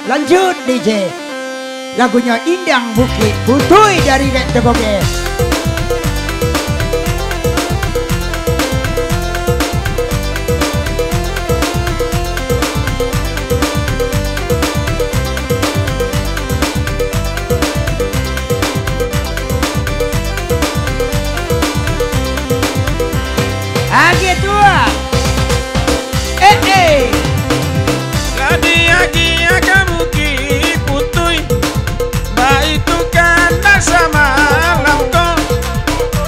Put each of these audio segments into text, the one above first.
Lanjut DJ. Lagunya Indang Bukit Putui dari Rek Teboge. Agi tua. Ladia kamu ki putui. Ba itu kan sama lamko.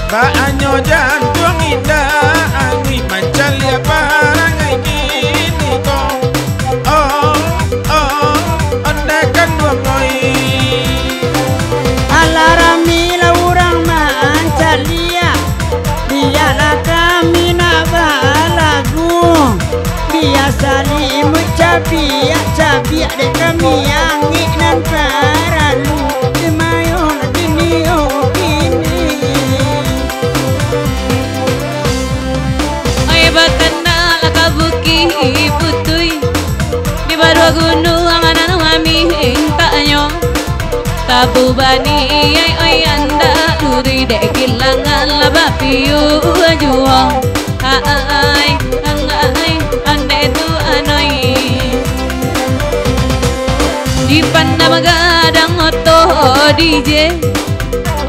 Ba anyo jantung indah angin mancalia parangai gini ko. Oh oh ondekan dua koi. Alarami la urang mancalia. Biarlah kami nak balagu. Biasa limu cabiak dek kami angin dan paralu. Kemayon kini oh kini. Oi bakana laka buki putui. Di bawah gunung angan kami intanyo. Tabu bani oi anda luri dek kilangan laba piu juang. Ai ande tu anoi. Di panna magadang oto DJ.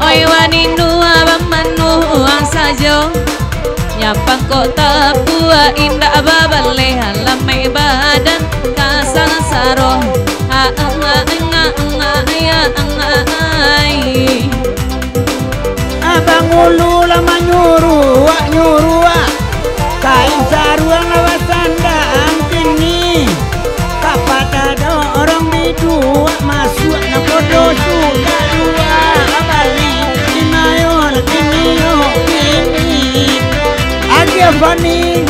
Oi wani nua bamanu ang sajo. Nyapang kota pua indah babale halamai badan kasang saro. Abang ulu lama nyuruh kain saruang lawas sandang kini. Kapat ada orang bidua masuk na kodo sudah dua abali inayon kini yo kini. Agia Fani.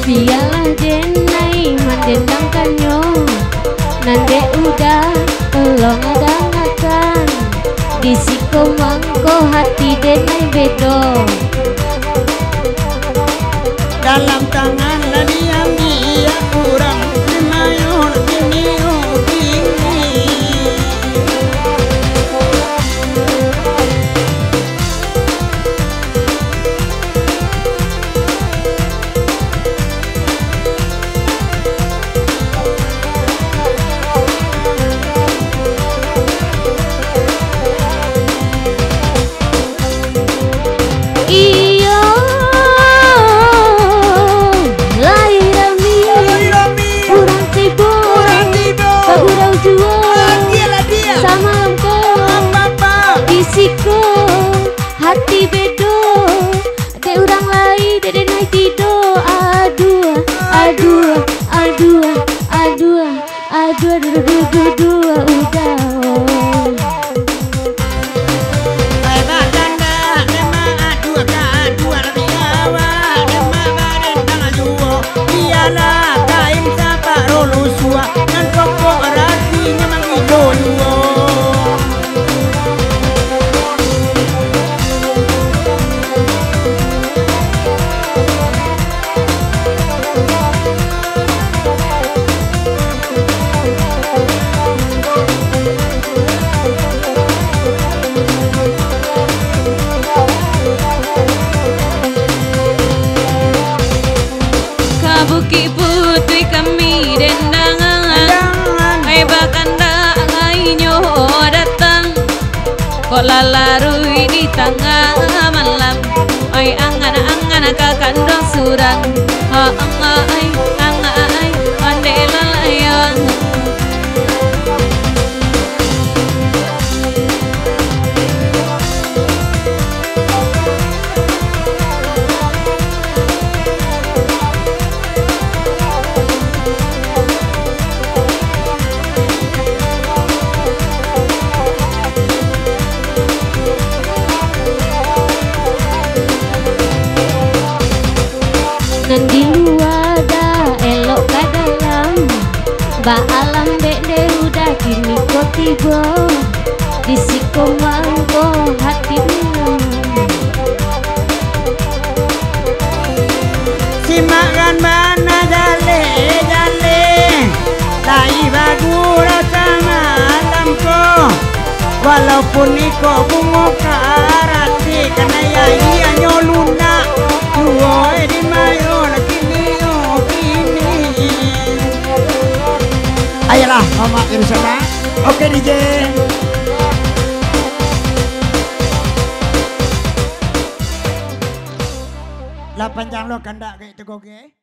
Biarlah denai mendendang kanyo. Nande udah tolong adangakan. Di siko mangko hati denai bedo. Dalam tangan lah diam dia kurang kemayon kini oh kini. Iyo lahirami kurang tibo kagurau juo sama lamko disiko hati bedo de urang lai de nai tido aduh aduh aduh aduh aduh dua udah. Buki putui kami dendangan. Hai bakanda ngainyo datang. Kok lalarui di tengah malam. Oi angan kakandong surang. Angai ande lalayang. Dan di luar dah elok ke dalam. Ba alam dek udah kini kau tiba. Di siko mangko walaupun iko bungo karati karena ya iya nyoluna woi di mayo kini kini. Ayolah mama Irsana. Oke DJ. Lah panjang lo kandak kayak tegoge.